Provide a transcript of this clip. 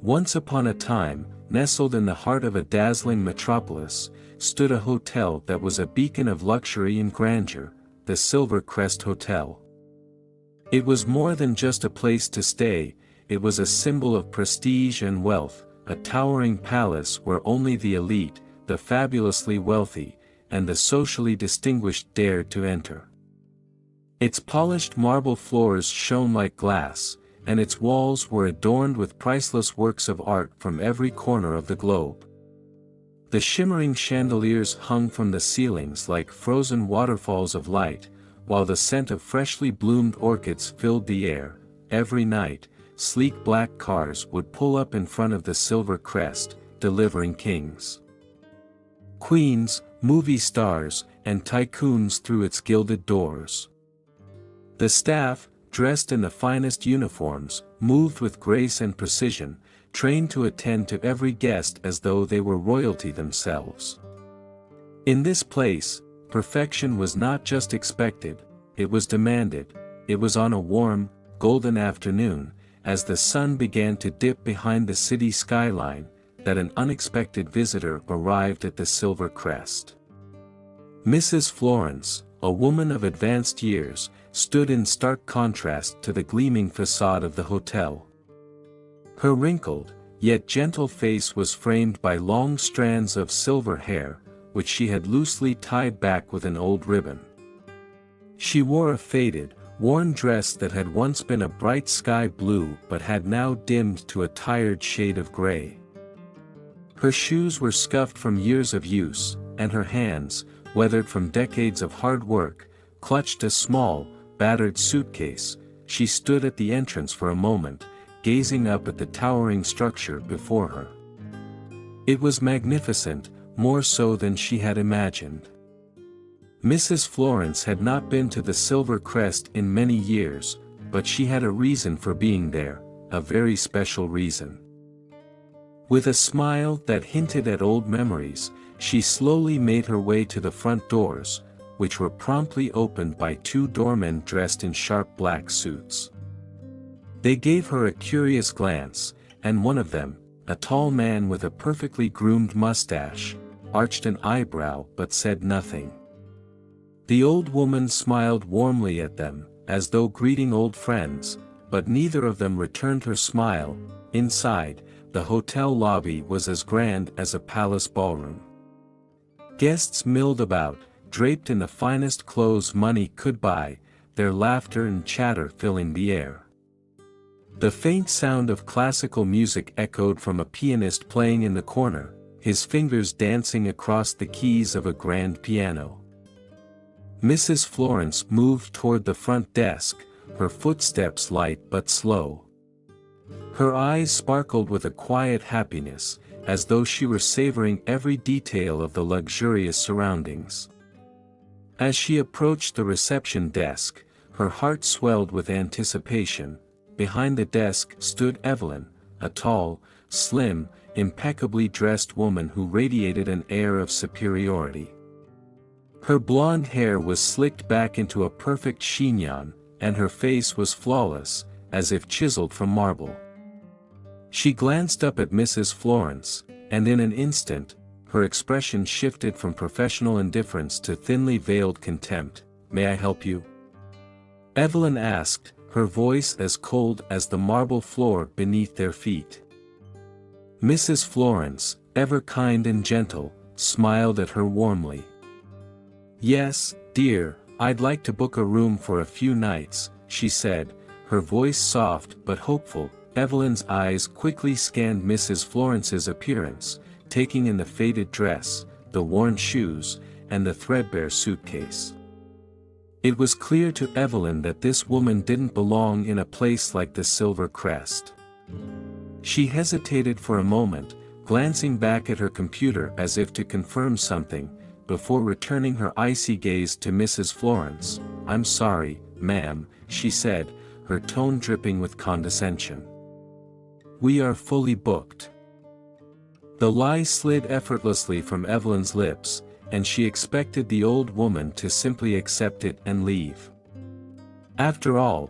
Once upon a time, nestled in the heart of a dazzling metropolis, stood a hotel that was a beacon of luxury and grandeur, the Silver Crest Hotel. It was more than just a place to stay, it was a symbol of prestige and wealth, a towering palace where only the elite, the fabulously wealthy, and the socially distinguished dared to enter. Its polished marble floors shone like glass, and its walls were adorned with priceless works of art from every corner of the globe. The shimmering chandeliers hung from the ceilings like frozen waterfalls of light, while the scent of freshly bloomed orchids filled the air. Every night, sleek black cars would pull up in front of the Silver Crest, delivering kings, queens, movie stars, and tycoons through its gilded doors. The staff, dressed in the finest uniforms, moved with grace and precision, trained to attend to every guest as though they were royalty themselves. In this place, perfection was not just expected, it was demanded. It was on a warm, golden afternoon, as the sun began to dip behind the city skyline, that an unexpected visitor arrived at the Silver Crest. Mrs. Florence, a woman of advanced years, stood in stark contrast to the gleaming facade of the hotel. Her wrinkled, yet gentle face was framed by long strands of silver hair, which she had loosely tied back with an old ribbon. She wore a faded, worn dress that had once been a bright sky blue but had now dimmed to a tired shade of gray. Her shoes were scuffed from years of use, and her hands, weathered from decades of hard work, clutched a small, battered suitcase. She stood at the entrance for a moment, gazing up at the towering structure before her. It was magnificent, more so than she had imagined. Mrs. Florence had not been to the Silver Crest in many years, but she had a reason for being there, a very special reason. With a smile that hinted at old memories, she slowly made her way to the front doors, which were promptly opened by two doormen dressed in sharp black suits. They gave her a curious glance, and one of them, a tall man with a perfectly groomed mustache, arched an eyebrow but said nothing. The old woman smiled warmly at them, as though greeting old friends, but neither of them returned her smile. Inside, the hotel lobby was as grand as a palace ballroom. Guests milled about, draped in the finest clothes money could buy, their laughter and chatter filling the air. The faint sound of classical music echoed from a pianist playing in the corner, his fingers dancing across the keys of a grand piano. Mrs. Florence moved toward the front desk, her footsteps light but slow. Her eyes sparkled with a quiet happiness, as though she were savoring every detail of the luxurious surroundings. As she approached the reception desk, her heart swelled with anticipation. Behind the desk stood Evelyn, a tall, slim, impeccably dressed woman who radiated an air of superiority. Her blonde hair was slicked back into a perfect chignon, and her face was flawless, as if chiseled from marble. She glanced up at Mrs. Florence, and in an instant, her expression shifted from professional indifference to thinly veiled contempt. "May I help you?" Evelyn asked, her voice as cold as the marble floor beneath their feet. Mrs. Florence, ever kind and gentle, smiled at her warmly. "Yes, dear, I'd like to book a room for a few nights," she said, her voice soft but hopeful. Evelyn's eyes quickly scanned Mrs. Florence's appearance, taking in the faded dress, the worn shoes, and the threadbare suitcase. It was clear to Evelyn that this woman didn't belong in a place like the Silver Crest. She hesitated for a moment, glancing back at her computer as if to confirm something, before returning her icy gaze to Mrs. Florence. "I'm sorry, ma'am," she said, her tone dripping with condescension. "We are fully booked." The lie slid effortlessly from Evelyn's lips, and she expected the old woman to simply accept it and leave. After all,